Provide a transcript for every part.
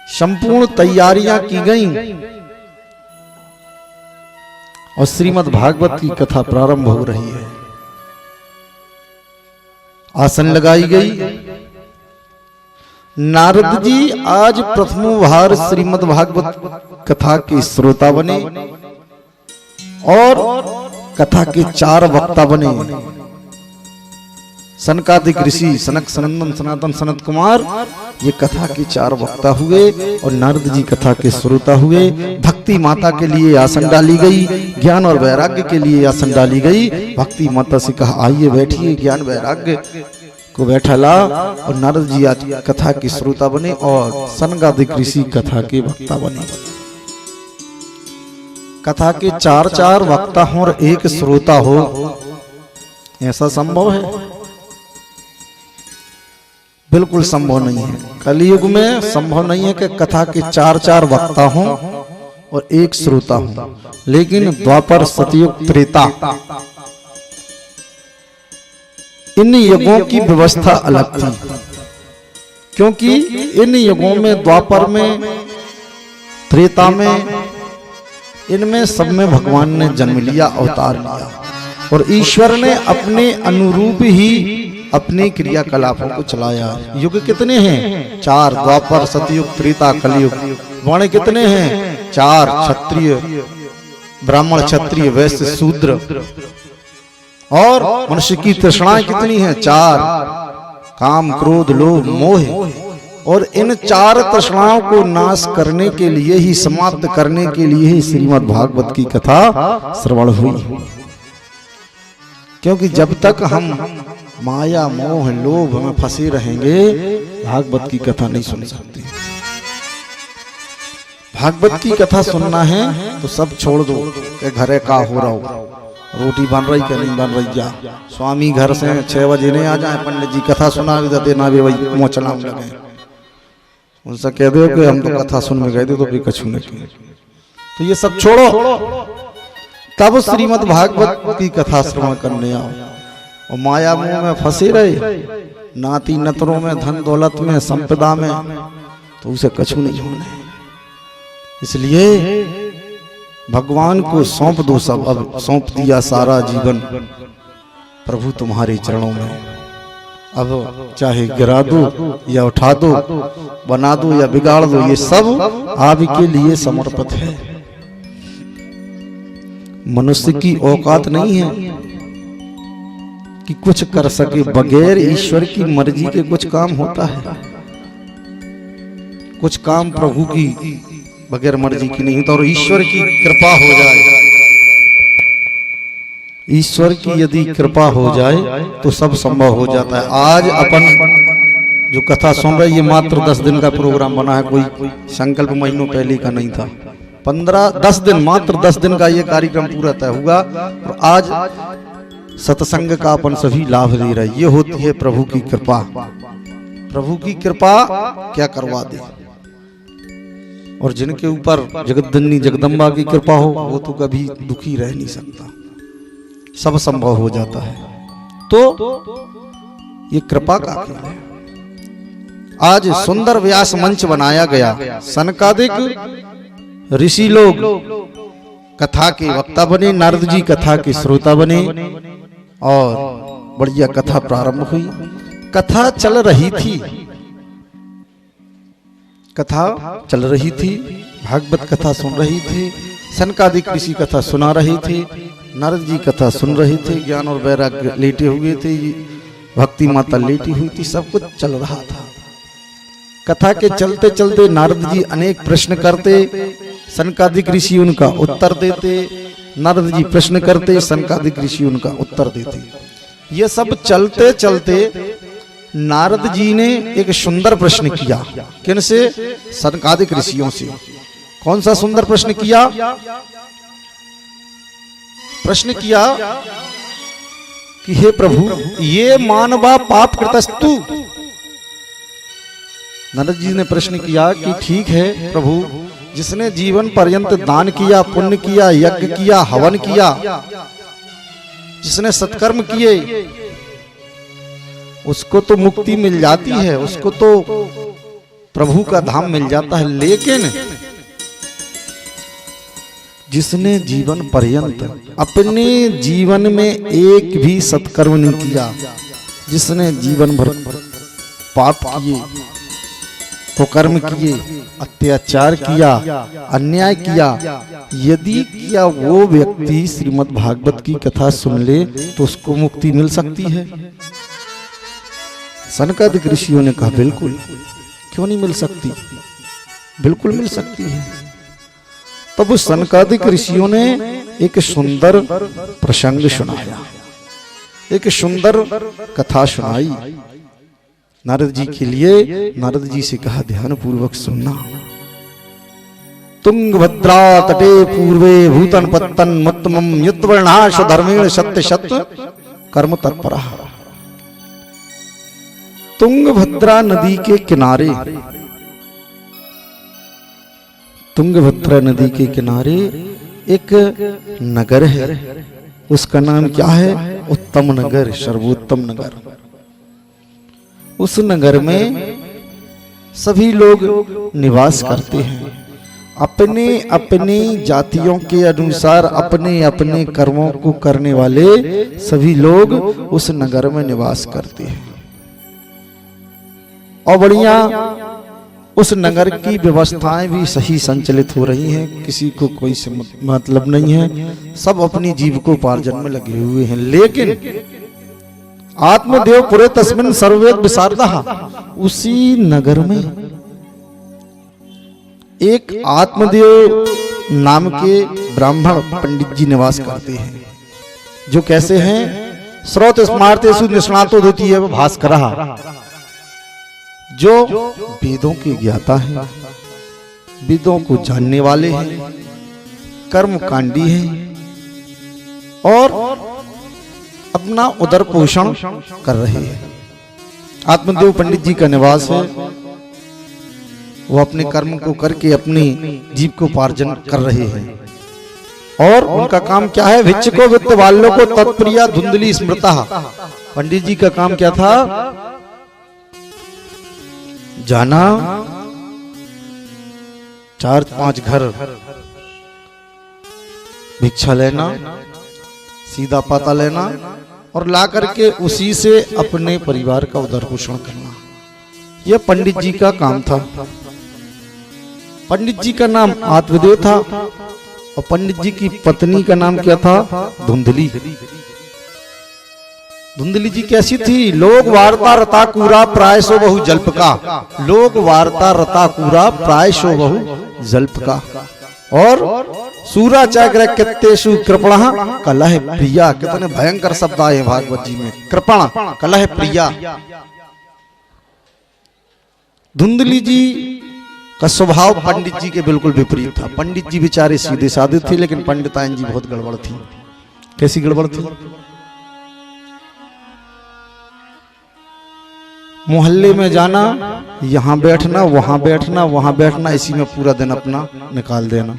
संपूर्ण तैयारियां की गईं और श्रीमद् भागवत की कथा प्रारंभ हो रही है। आसन लगाई गई। नारद जी आज प्रथमोभार श्रीमद् भागवत कथा के श्रोता बने और कथा के 4 वक्ता बने। सनकादिक ऋषि सनक सनंदन सनातन सनत कुमार ये कथा के 4 वक्ता हुए और नारद जी कथा के श्रोता हुए। भक्ति माता के लिए आसन डाली गई, ज्ञान और वैराग्य के लिए आसन डाली गई। भक्ति माता से कहा आइए बैठिए, ज्ञान वैराग्य को बैठा ला और नारद जी आज कथा के श्रोता बने और सनकादिक ऋषि कथा के वक्ता बने। कथा के 4 वक्ता हो और एक श्रोता हो, ऐसा संभव है? बिल्कुल संभव नहीं है। कलयुग में संभव नहीं है कि कथा के 4 वक्ता हों और एक श्रोता हो। लेकिन द्वापर सतयुग त्रेता इन युगों की व्यवस्था अलग थी, क्योंकि इन युगों में द्वापर में त्रेता में इनमें सब में भगवान ने जन्म लिया, अवतार लिया और ईश्वर ने अपने अनुरूप ही अपने क्रियाकलापों को चलाया। युग कितने हैं? 4, द्वापर सतयुग त्रेता कलयुग। वर्ण कितने हैं? 4, क्षत्रिय ब्राह्मण क्षत्रिय वैश्य शूद्र। और मनुष्य की तृष्णाएं कितनी हैं? 4, काम क्रोध लोभ मोह। और इन 4 तृष्णाओं को नाश करने के लिए ही, समाप्त करने के लिए ही श्रीमद् भागवत की कथा श्रवण हुई। क्योंकि जब तक हम माया मोह लोभ में फंसे रहेंगे भागवत की कथा नहीं सुन सकते। भागवत की कथा सुनना है तो सब छोड़ दो कि घरे का हो रहा हो, रोटी बन रही क्या नहीं बन रही। जा स्वामी घर से 6 बजे नहीं आ जाए, पंडित जी कथा सुना देना भी वही मोचना लगे। उनसे कह दो कि हम तो कथा सुन में गए थे तो भी कछु नहीं। तो ये सब छोड़ो, तब श्रीमद् भागवत की कथा श्रवण करने आओ। और माया मोह में फंसे रहे, नाती नतरों में, धन दौलत में, संपदा में, तो उसे कछु नहीं होना है। इसलिए भगवान को सौंप दो सब। अब सौंप दिया सारा जीवन प्रभु तुम्हारे चरणों में। अब चाहे गिरा दो या उठा दो, बना दो या बिगाड़ दो, ये सब आपके लिए समर्पित है। मनुष्य की औकात नहीं है कि कुछ कर सके। बगैर ईश्वर की मर्जी के कुछ काम होता है? कुछ काम प्रभु की बगैर मर्जी की नहीं होता। और ईश्वर की कृपा हो जाए, ईश्वर की यदि कृपा हो जाए तो सब संभव हो जाता है। आज अपन जो कथा सुन रहे, ये मात्र 10 दिन का प्रोग्राम बना है, कोई संकल्प महीनों पहले का नहीं था। 10 दिन, मात्र 10 दिन का ये कार्यक्रम पूरा तय हुआ और आज सत्संग का अपन सभी लाभ ले रहे। ये होती है प्रभु की कृपा। प्रभु की कृपा क्या करवा दे। और जिनके ऊपर जगतजननी जगदम्बा की कृपा हो वो तो कभी दुखी रह नहीं सकता, सब संभव हो जाता है। तो ये कृपा का खेल है। आज सुंदर व्यास मंच बनाया गया। सनकादिक ऋषि लोग कथा के वक्ता बने, नारद जी कथा के श्रोता बने और बढ़िया कथा प्रारंभ हुई। कथा चल रही थी, कथा चल रही थी, भागवत कथा सुन रही थी, सनकादिक ऋषि कथा सुना रहे थे, नारद जी कथा सुन रहे थे, ज्ञान और वैराग्य लेटे हुए थे, भक्ति माता लेटी हुई थी, सब कुछ चल रहा था। कथा के चलते चलते नारद जी अनेक प्रश्न करते, सनकादिक ऋषि उनका उत्तर देते। नारद जी प्रश्न करते, सनकादिक ऋषि उनका उत्तर देते। ये सब चलते चलते नारद जी ने एक सुंदर प्रश्न किया। किनसे? सनकादिक ऋषियों से। कौन सा सुंदर प्रश्न किया? प्रश्न किया कि हे प्रभु, ये मानवा पाप कृतस्तु। नारद जी ने प्रश्न किया कि ठीक है प्रभु, जिसने जीवन पर्यंत दान किया, पुण्य किया, यज्ञ किया, हवन किया, जिसने सत्कर्म किए, उसको तो मुक्ति मिल जाती है, उसको तो प्रभु का धाम मिल जाता है। लेकिन जिसने जीवन पर्यंत अपने जीवन में एक भी सत्कर्म नहीं किया, जिसने जीवन भर पाप किए, कुकर्म किए, अत्याचार किया, अन्याय किया, यदि किया वो व्यक्ति श्रीमद् भागवत की कथा सुन ले तो उसको मुक्ति मिल सकती है। सनकादिक ऋषियों ने कहा बिल्कुल, क्यों नहीं मिल सकती, बिल्कुल मिल सकती है। तब उस सनकादिक ऋषियों ने एक सुंदर प्रसंग सुनाया, एक सुंदर कथा सुनाई नारद जी के लिए। नारद जी से कहा ध्यान पूर्वक सुनना। तुंगभद्रा तटे पूर्वे भूतन पत्तन मुत्तमम युद्धवर्णाश धर्मेण सत्य सत्य कर्म तत्परा। तुंगभद्रा नदी के किनारे, तुंगभद्रा नदी के किनारे एक नगर है। उसका नाम क्या है? उत्तम नगर, सर्वोत्तम नगर। उस नगर में सभी लोग निवास करते हैं। अपने अपने जातियों के अनुसार अपने अपने कर्मों को करने वाले सभी लोग उस नगर में निवास करते हैं। और बढ़िया उस नगर की व्यवस्थाएं भी सही संचालित हो रही हैं, किसी को कोई मतलब नहीं है, सब अपनी जीविकोपार्जन में लगे हुए हैं। लेकिन आत्मदेव पुरे तस्मिन सर्ववेद विशारदः, उसी नगर में एक आत्मदेव नाम के ब्राह्मण पंडित जी निवास करते हैं, जो कैसे हैं? श्रोत स्मार्तेषु निष्णातो द्वितीय भास्करः, जो वेदों के ज्ञाता हैं, वेदों को जानने वाले हैं, कर्मकांडी हैं और अपना उदर पोषण कर रहे हैं। आत्मदेव पंडित जी का निवास है, वो अपने कर्म को करके अपनी जीविकोपार्जन कर रहे हैं। और उनका काम क्या है? भिक्षुको वित्त वालों को तत्प्रिया धुंधली स्मृता। पंडित जी का काम क्या था? जाना, 4-5 घर भिक्षा लेना, सीधा पाता लेना और ला करके उसी से अपने परिवार का उदर पोषण करना, यह पंडित जी का काम था। पंडित जी का नाम आत्मदेव था और पंडित जी की पत्नी का नाम क्या था? धुंधली। धुंधली जी कैसी थी? लोक वार्ता रता कूरा प्रायसो बहु जल्पका। लोक वार्ता रता कूरा प्रायसो बहु जल्पका। और सूराचाग्र कित्तेषु कृपणः कलह प्रिया। कितने भयंकर शब्द आए भागवत जी में। कृपण, कलह प्रिया। धुंधली जी का स्वभाव पंडित जी के बिल्कुल विपरीत था। पंडित जी बेचारे सीधे साधे थे, लेकिन पंडिताइन जी बहुत गड़बड़ थी। कैसी गड़बड़ थी? मोहल्ले में जाना, यहाँ बैठना, वहां बैठना, वहां बैठना, इसी में पूरा दिन अपना निकाल देना।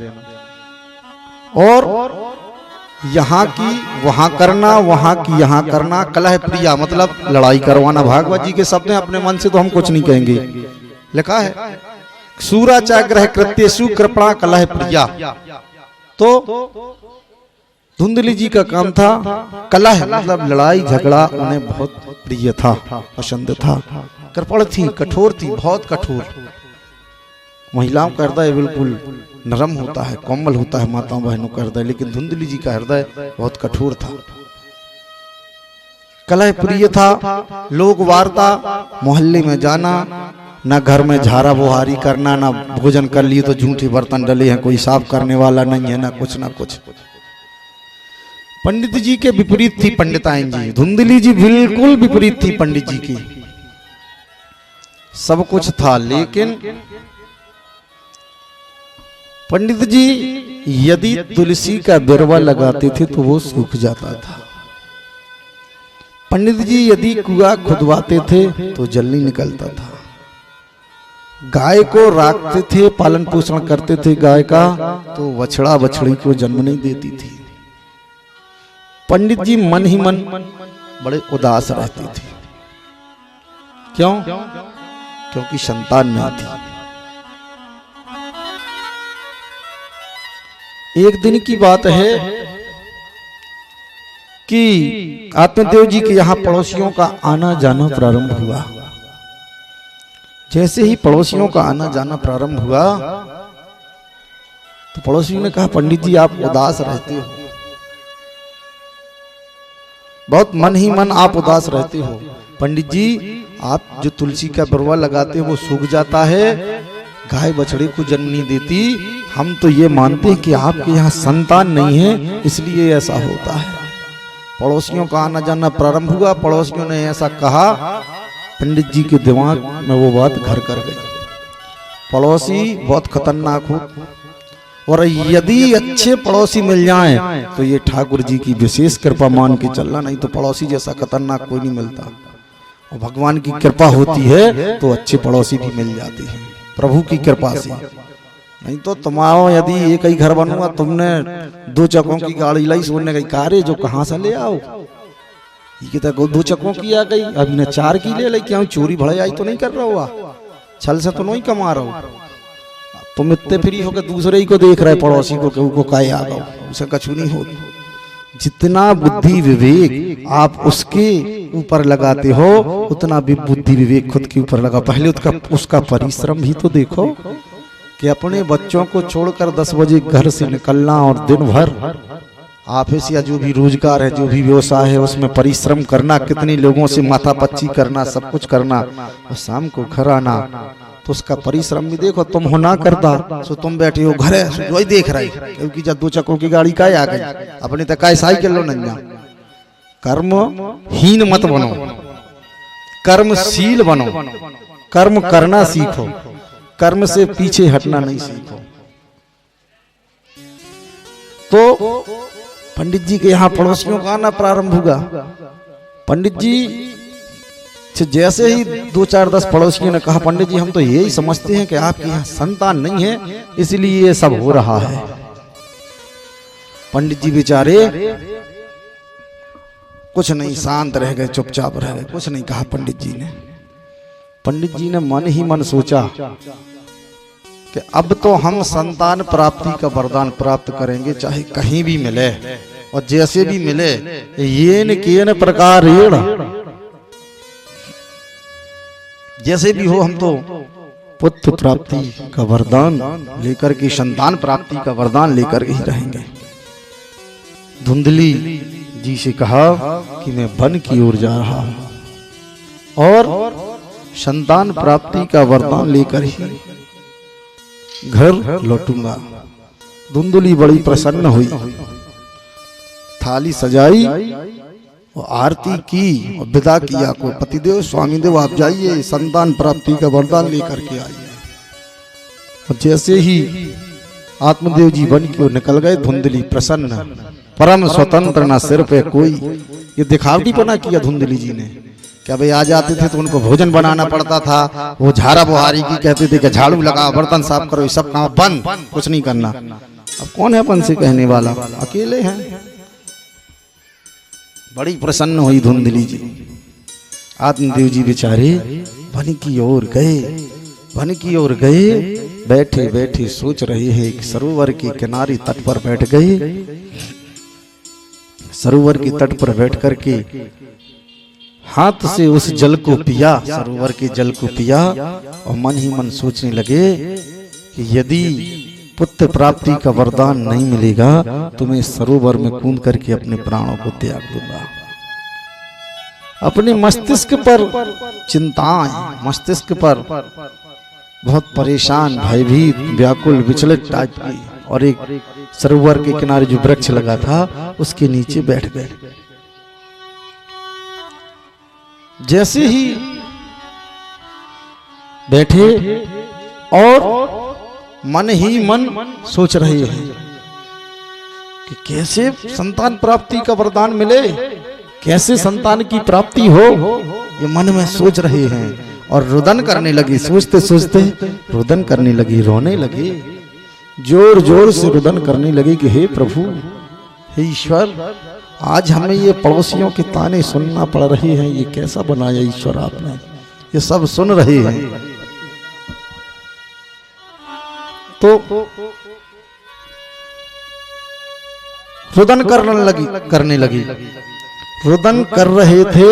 और यहाँ की वहां करना, वहां की यहाँ करना। कलह प्रिया मतलब लड़ाई करवाना। भागवत जी के शब्द हैं, अपने मन से तो हम कुछ नहीं कहेंगे। लिखा है सूराचाग्रह कृत्येषु कृपणा कलह प्रिया। तो धुंधली जी का काम था कलह मतलब लड़ाई झगड़ा, उन्हें बहुत प्रिय था, पसंद था। कृपण थी, कठोर थी, बहुत कठोर। महिलाओं का हृदय बिल्कुल नरम होता है, कोमल होता है माताओं बहनों का हृदय, लेकिन धुंधली जी का हृदय बहुत कठोर था। कलह प्रिय था। लोक वार्ता, मोहल्ले में जाना, ना घर में झाड़ा बुहारी करना, ना भोजन कर लिए तो झूठे बर्तन डले हैं, कोई साफ करने वाला नहीं है, ना कुछ ना कुछ। पंडित जी के विपरीत थी पंडिताइन जी। धुंधली जी बिल्कुल विपरीत थी पंडित जी की। सब कुछ था, लेकिन पंडित जी यदि तुलसी का बिरवा लगाते थे तो वो सूख जाता था। पंडित जी यदि कुआं खुदवाते थे तो जल नहीं निकलता था। गाय को रखते थे, पालन पोषण करते थे गाय का, तो बछड़ा बछड़ी को जन्म नहीं देती थी। पंडित जी मन ही मन बड़े उदास रहते थे। क्यों? क्योंकि संतान नहीं थी। एक दिन की बात है कि आत्मदेव जी के यहाँ पड़ोसियों का आना जाना प्रारंभ हुआ। जैसे ही पड़ोसियों का आना जाना प्रारंभ हुआ तो पड़ोसियों ने कहा, पंडित जी आप उदास रहते हो, बहुत मन ही मन आप उदास रहते हो। पंडित जी आप जो तुलसी का बरवा लगाते हो वो सूख जाता है, गाय बछड़े को जन्म नहीं देती। हम तो ये मानते हैं कि आपके यहाँ संतान नहीं है, इसलिए ऐसा होता है। पड़ोसियों का आना जाना प्रारंभ हुआ। पड़ोसियों ने ऐसा कहा, पंडित जी के दिमाग में वो बात घर कर गई। पड़ोसी बहुत खतरनाक हो, और यदि अच्छे पड़ोसी मिल जाएं तो ये ठाकुर जी की विशेष कृपा मान के चलना, नहीं तो पड़ोसी जैसा खतरनाक कोई नहीं मिलता। और भगवान की कृपा होती है तो अच्छे पड़ोसी भी मिल जाते हैं प्रभु की कृपा से। नहीं तो तुम्हारा यदि एक ही घर बनूंगा, तुमने 2 चक्कों की गाड़ी लाई, सोने गई कारे जो कहाँ से ले आओ, ये तो 2 चक्कों की आ गई, अभी ने 4 की ले लाई, क्या चोरी भड़ाई तो नहीं कर रहा हुआ, छल से तो नहीं कमा रहा हो। तुम इतने फ्री होकर दूसरे ही को देख रहे पड़ोसी को काहे आ गए, उसे कछु नहीं हो। जितना बुद्धि विवेक आप उसके ऊपर लगाते हो उतना भी बुद्धि विवेक खुद के ऊपर लगा। पहले उसका परिश्रम भी तो देखो कि अपने बच्चों को छोड़कर 10 बजे घर से निकलना और दिन भर ऑफिस या जो भी रोजगार है, जो भी व्यवसाय है, उसमें परिश्रम करना, कितने लोगों से माथापच्ची करना, सब कुछ करना, और शाम को घर आना, तो उसका परिश्रम भी देखो। तुम हो ना करता सो तुम बैठे हो घरे वही देख रहे, क्योंकि जब 2 चक्कों की गाड़ी काय आ गई, अपने तक काय साइकिल लो नंगा। कर्म हीन मत बनो, कर्मशील बनो, कर्म करना सीखो, कर्म से पीछे हटना नहीं सीखो। तो पंडित जी के यहाँ पड़ोसियों का आना प्रारंभ हुआ। पंडित जी जैसे ही 2-4-10 पड़ोसियों ने कहा, पंडित जी हम तो यही समझते हैं कि आपके यहाँ संतान नहीं है, इसलिए ये सब हो रहा है। पंडित जी बेचारे कुछ नहीं, शांत रह गए, चुपचाप रह गए, कुछ नहीं कहा पंडित जी ने। पंडित जी ने मन ही मन सोचा कि अब तो हम संतान प्राप्ति का वरदान प्राप्त करेंगे, चाहे कहीं भी मिले और जैसे भी मिले। येन केन प्रकारेण, जैसे भी हो हम तो पुत्र प्राप्ति का वरदान लेकर के, संतान प्राप्ति का वरदान लेकर ही रहेंगे। धुंधली जी से कहा कि मैं वन की ओर जा रहा हूं और संतान प्राप्ति का वरदान लेकर ही घर लौटूंगा। धुंधली बड़ी प्रसन्न हुई, थाली सजाई और आरती की और विदा किया को, पतिदेव स्वामीदेव आप जाइए, संतान प्राप्ति का वरदान लेकर के आइए। और जैसे ही आत्मदेव जी वन की ओर निकल गए, धुंधली प्रसन्न, परम स्वतंत्र, ना सिर पे कोई। ये दिखावटी पना किया धुंधली जी ने, क्या भाई आ जाते थे तो उनको भोजन बनाना पड़ता था, वो झाड़ा बुहारी की कहते थे कि झाड़ू लगा, बर्तन साफ करो, ये सब काम बंद, कुछ नहीं करना। अब कौन है अपन से कहने वाला, अकेले हैं। बड़ी प्रसन्न हुई धुंधली जी। आत्मदेव जी बेचारे वन की ओर गए, वन की ओर गए, बैठे बैठे सोच रहे हैं। एक सरोवर के किनारे तट पर बैठ गए, सरोवर के तट पर बैठ करके हाथ से उस जल को पिया, सरोवर के जल को पिया, और मन ही मन सोचने लगे कि यदि पुत्र प्राप्ति का वरदान नहीं मिलेगा तो मैं सरोवर में कूद करके अपने प्राणों को त्याग दूंगा। अपने मस्तिष्क पर चिंताएं, मस्तिष्क पर बहुत परेशान, भयभीत, व्याकुल, विचलित टाइप की, और एक सरोवर के किनारे जो वृक्ष लगा था उसके नीचे बैठ गए। जैसे ही बैठे और मन ही मन सोच रहे हैं कि कैसे संतान प्राप्ति का वरदान मिले, कैसे संतान की प्राप्ति हो, ये मन में सोच रहे हैं। और रुदन करने लगी, सोचते सोचते रुदन करने लगी, रोने लगी, जोर जोर से रुदन करने लगी कि हे प्रभु, हे ईश्वर, आज हमें ये पड़ोसियों के ताने सुनना पड़ रहे हैं, ये कैसा बनाया ईश्वर आपने, ये सब सुन रहे हैं। तो रुदन करने लगी। रुदन कर रहे थे।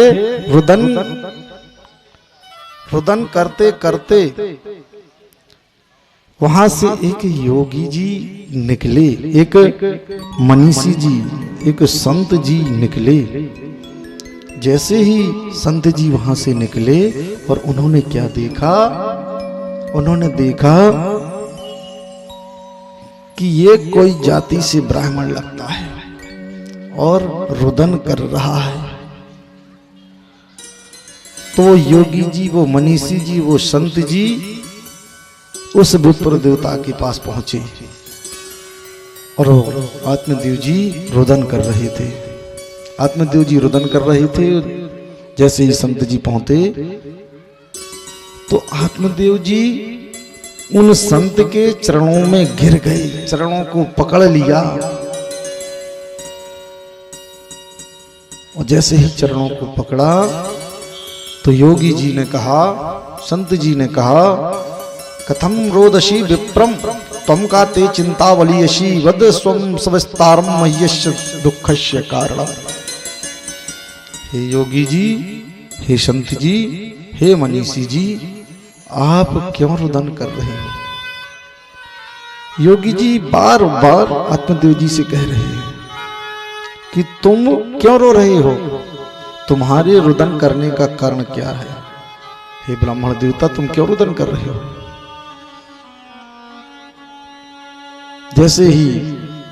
रुदन करते करते वहां से एक योगी जी निकले, एक मनीषी जी, एक संत जी निकले। जैसे ही संत जी वहां से निकले और उन्होंने क्या देखा, उन्होंने देखा कि ये कोई जाति से ब्राह्मण लगता है और रुदन कर रहा है। तो वो योगी जी, वो मनीषी जी, वो संत जी उस भूतपूर्व देवता के पास पहुंचे और आत्मदेव जी रुदन कर रहे थे। आत्मदेव जी रुदन कर रहे थे। जैसे ही संत जी पहुंचे तो आत्मदेव जी उन संत के चरणों में गिर गए, चरणों को पकड़ लिया। और जैसे ही चरणों को पकड़ा तो योगी जी ने कहा, संत जी ने कहा, कथम रोदशी विप्रम तम का ते चिंतावलीयशी वद स्वम सविस्तारम मह्यस्य दुःखस्य कारणम। हे योगी जी, हे संत जी, हे मनीषी जी, आप क्यों रुदन कर रहे हो? योगी जी बार बार आत्मदेव जी से कह रहे हैं कि तुम क्यों रो रहे हो, तुम्हारे रुदन करने का कारण क्या है? हे ब्राह्मण देवता, तुम क्यों रुदन कर रहे हो? जैसे ही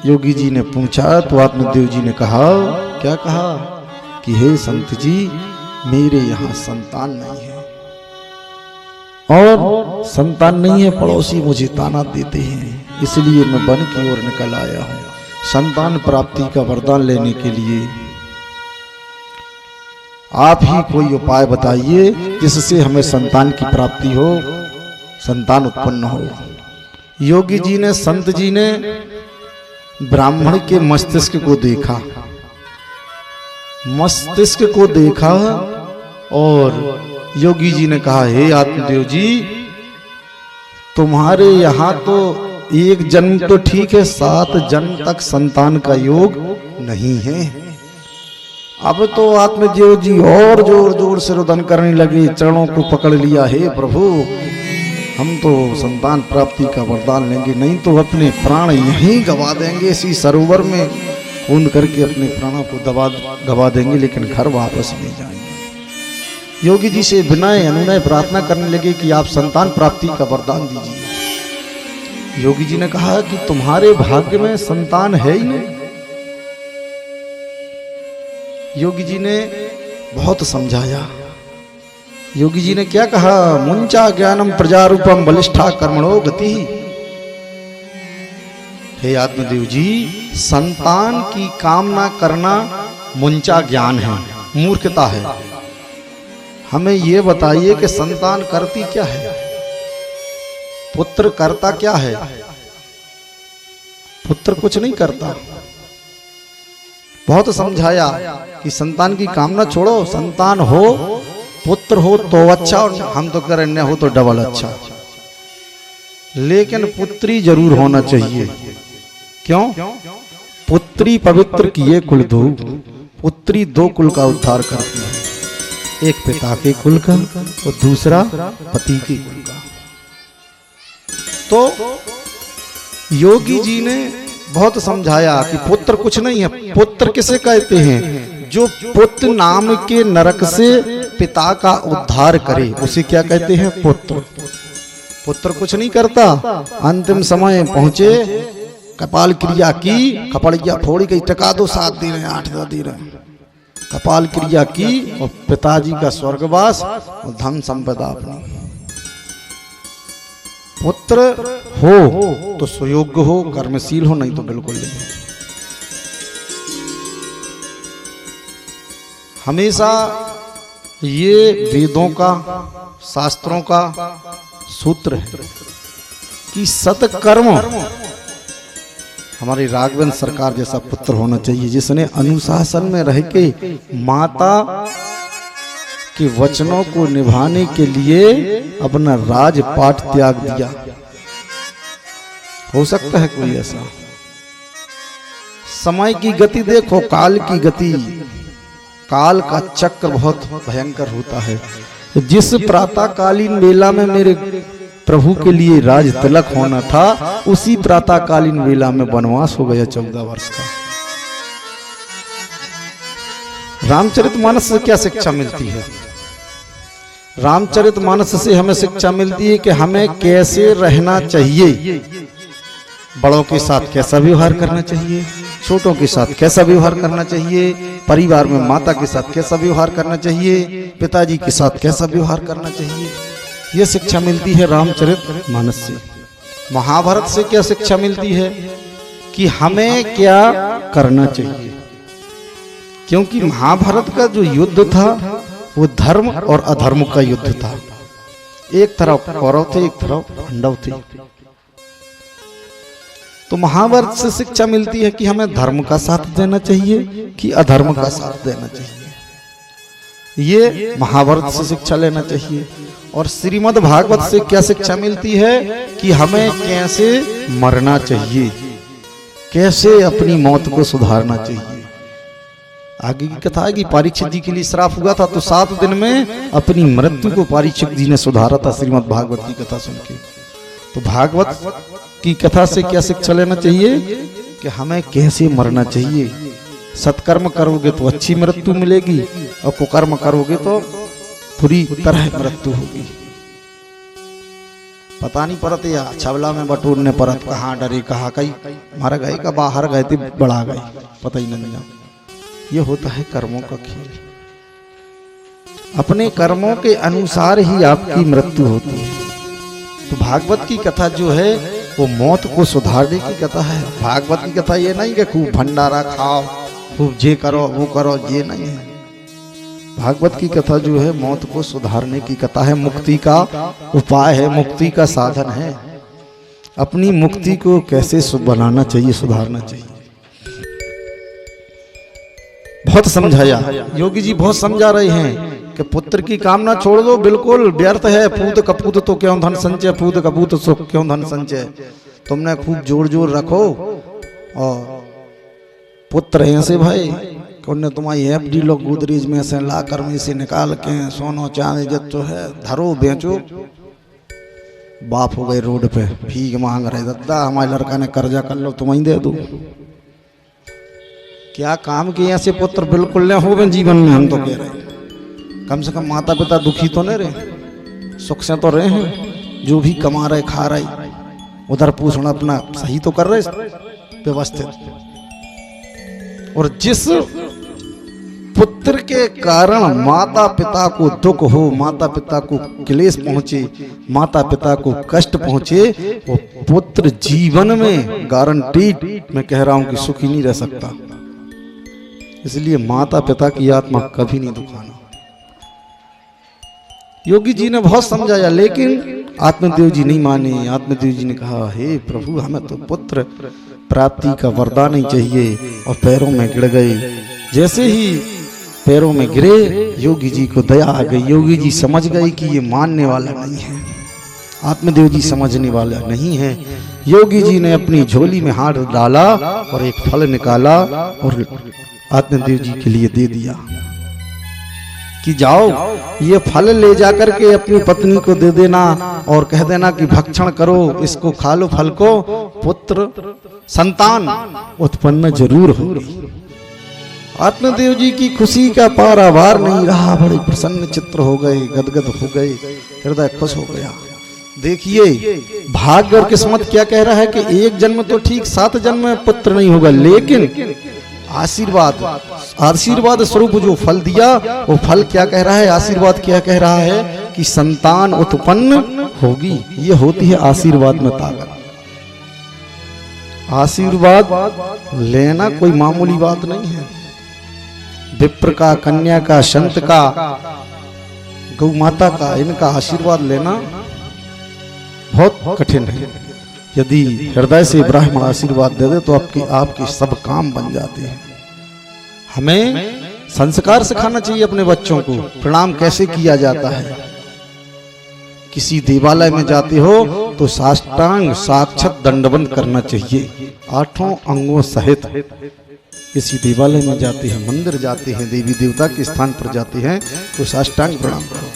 योगी जी ने पूछा तो आत्मदेव जी ने कहा, क्या कहा कि हे संत जी, मेरे यहाँ संतान नहीं है और संतान नहीं है, पड़ोसी मुझे ताना देते हैं, इसलिए मैं वन की ओर निकल आया हूँ संतान प्राप्ति का वरदान लेने के लिए। आप ही कोई उपाय बताइए जिससे हमें संतान की प्राप्ति हो, संतान उत्पन्न हो। योगी जी ने, संत जी ने ब्राह्मण के मस्तिष्क को देखा, मस्तिष्क को देखा और योगी जी ने कहा, हे आत्मदेव जी, तुम्हारे यहाँ तो एक जन्म तो ठीक है, 7 जन्म तक संतान का योग नहीं है। अब तो आत्मदेव जी और जोर जोर से रुदन करने लगे, चरणों को पकड़ लिया, हे प्रभु, हम तो संतान प्राप्ति का वरदान लेंगे, नहीं तो अपने प्राण यहीं गवा देंगे, इसी सरोवर में कूद करके अपने प्राणों को गवा देंगे, लेकिन घर वापस नहीं जाएंगे। योगी जी से विनय अनुनय प्रार्थना करने लगे कि आप संतान प्राप्ति का वरदान दीजिए। योगी जी ने कहा कि तुम्हारे भाग्य में संतान है ही नहीं। योगी जी ने बहुत समझाया। योगी जी ने क्या कहा, मुंचा ज्ञानम प्रजारूपम बलिष्ठा कर्मणो गति। हे आत्मदेव जी, संतान की कामना करना मुंचा ज्ञान है, मूर्खता है। हमें ये बताइए कि संतान करती क्या है, पुत्र करता क्या है? पुत्र कुछ नहीं करता। बहुत समझाया कि संतान की कामना छोड़ो, संतान हो, पुत्र हो तो अच्छा, और हम तो करें न हो तो डबल अच्छा, लेकिन पुत्री जरूर होना चाहिए। क्यों? पुत्री पवित्र किए कुल दो, पुत्री 2 कुल का उद्धार करती है, एक पिता के कुल का और दूसरा पति के कुल का। तो योगी जी ने बहुत समझाया कि पुत्र कुछ नहीं है। पुत्र किसे कहते हैं? जो पुत्र नाम के नरक से पिता का उद्धार करे, उसे क्या कहते हैं? पुत्र। पुत्र कुछ नहीं करता। अंतिम समय पहुंचे, कपाल क्रिया की, कपड़िया फोड़ी गई, टका दो 7 दिन 8 दिन, कपाल क्रिया की और पिताजी का स्वर्गवास और धन संपदा अपनी। पुत्र हो तो सुयोग्य हो, कर्मशील हो, नहीं तो बिल्कुल नहीं। हमेशा ये वेदों का, शास्त्रों का सूत्र है कि सत्कर्म, हमारी राघवेंद्र सरकार जैसा पुत्र होना चाहिए जिसने अनुशासन में रह के माता के वचनों को निभाने के लिए अपना राजपाट त्याग दिया। हो सकता है कोई ऐसा? समय की गति देखो, काल की गति, काल का चक्र बहुत भयंकर होता है। जिस प्रातःकालीन वेला में मेरे प्रभु के लिए राज तिलक होना था, उसी प्रातःकालीन वेला में वनवास हो गया 14 वर्ष का। रामचरितमानस से क्या शिक्षा मिलती है? रामचरितमानस से हमें शिक्षा मिलती है कि हमें कैसे रहना चाहिए, बड़ों के साथ कैसा व्यवहार करना चाहिए, छोटों के साथ कैसा व्यवहार करना चाहिए, परिवार में माता के साथ कैसा व्यवहार करना चाहिए, पिताजी के साथ कैसा व्यवहार करना चाहिए। यह शिक्षा मिलती है रामचरितमानस से। महाभारत से क्या शिक्षा मिलती है कि हमें क्या करना चाहिए, क्योंकि महाभारत का जो युद्ध था वो धर्म और अधर्म का युद्ध था। एक तरफ कौरव थे, एक तरफ पांडव थे। तो महाभारत से शिक्षा मिलती है कि हमें धर्म का साथ देना चाहिए कि अधर्म का साथ देना चाहिए। ये महाभारत से शिक्षा लेना चाहिए। और श्रीमद् भागवत से क्या शिक्षा मिलती है कि हमें कैसे मरना चाहिए, कैसे अपनी मौत को सुधारना चाहिए। आगे की कथा है कि परीक्षित जी के लिए श्राप हुआ था, तो 7 दिन में अपनी मृत्यु को परीक्षित जी ने सुधारा था श्रीमद् भागवत की कथा सुन के। तो भागवत की कथा से क्या शिक्षा लेना चाहिए कि हमें कैसे मरना चाहिए। सत्कर्म करोगे तो अच्छी मृत्यु मिलेगी, और कुकर्म करोगे तो पूरी तरह मृत्यु होगी। पता नहीं परत या छबला में बटूरने परत, कहाँ डरे कहाँ कहीं मर गए का बाहर गए थे बढ़ा गए, पता ही नहीं। ये होता है कर्मों का खेल। अपने कर्मों के अनुसार ही आपकी मृत्यु होती है। तो भागवत की कथा जो है वो मौत को सुधारने की कथा है। भागवत की कथा ये नहीं कि खूब भंडारा खाओ, खूब ये करो वो करो, ये नहीं है। भागवत की कथा जो है मौत को सुधारने की कथा है, मुक्ति का उपाय है, मुक्ति का साधन है। अपनी मुक्ति को कैसे बनाना चाहिए, सुधारना चाहिए। बहुत समझाया योगी जी, बहुत समझा रहे हैं कि पुत्र की कामना छोड़ दो, बिल्कुल व्यर्थ है। पूत कपूत तो क्यों धन संचय, पूत कपूत सुख क्यों धन संचय। तुमने खूब जोर जोर रखो, और पुत्र ऐसे भाई उन्हें तुम्हारी एफडी लोग गोदरेज में से लाकर में से निकाल के सोनो चांदी जो है धरो बेचो। बाप हो गए रोड पे भीख मांग रहे, दादा हमारे लड़का ने कर्जा कर लो तुम्हें दे दो। क्या काम किए ऐसे पुत्र बिल्कुल न हो जीवन में। हम तो कह रहे हैं कम से कम माता पिता दुखी तो नहीं रहे, सुख से तो रहे हैं। जो भी कमा रहे खा रहे, उधर पोषण अपना सही तो कर रहे व्यवस्थित। और जिस पुत्र के कारण माता पिता को दुख हो, माता पिता को क्लेश पहुंचे, माता पिता को कष्ट पहुंचे, वो पुत्र जीवन में गारंटीड मैं कह रहा हूं कि सुखी नहीं रह सकता। इसलिए माता पिता की आत्मा कभी नहीं दुखाना। योगी जी ने बहुत समझाया, लेकिन आत्मदेव जी नहीं माने। आत्मदेव जी ने कहा, हे प्रभु हमें तो पुत्र प्राप्ति का वरदान ही चाहिए, और पैरों में गिर गए। जैसे ही पैरों में गिरे योगी जी को दया आ गई। योगी जी समझ गए कि ये मानने वाला नहीं है, आत्मदेव जी समझने वाला नहीं है। योगी जी ने अपनी झोली में हाथ डाला और एक फल निकाला और आत्मदेव जी के लिए दे दिया कि जाओ ये फल ले जाकर के अपनी पत्नी को दे देना और कह देना कि भक्षण करो, इसको खा लो फल को, पुत्र संतान उत्पन्न जरूर होगी। आत्मदेव जी की खुशी का पारावार नहीं रहा, बड़े प्रसन्न चित्र हो गए, गदगद हो गए, हृदय खुश हो गया। देखिए भाग्य और किस्मत क्या कह रहा है कि एक जन्म तो ठीक, 7 जन्म में पुत्र नहीं होगा, लेकिन आशीर्वाद स्वरूप जो फल दिया वो फल क्या कह रहा है, आशीर्वाद क्या कह रहा है कि संतान उत्पन्न होगी। ये होती है आशीर्वाद में ताकत। आशीर्वाद लेना कोई मामूली बात नहीं है। विप्र का, कन्या का, संत का, गौ माता का, इनका आशीर्वाद लेना बहुत कठिन है। यदि हृदय से ब्राह्मण आशीर्वाद दे दे तो आपके सब काम बन जाते हैं। हमें संस्कार सिखाना चाहिए अपने बच्चों को, प्रणाम कैसे किया जाता है। किसी देवालय में जाते हो तो साष्टांग साक्षात दंडवत करना चाहिए, 8 अंगों सहित। किसी देवालय में जाते हैं, मंदिर जाते हैं, देवी देवता के स्थान पर जाते हैं तो साष्टांग प्रणाम करो।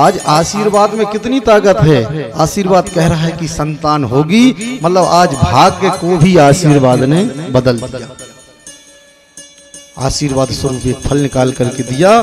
आज आशीर्वाद में कितनी ताकत है। आशीर्वाद कह रहा है कि संतान होगी, मतलब आज भाग्य को भी आशीर्वाद ने बदल दिया। आशीर्वाद स्वरूप एक फल निकाल करके दिया।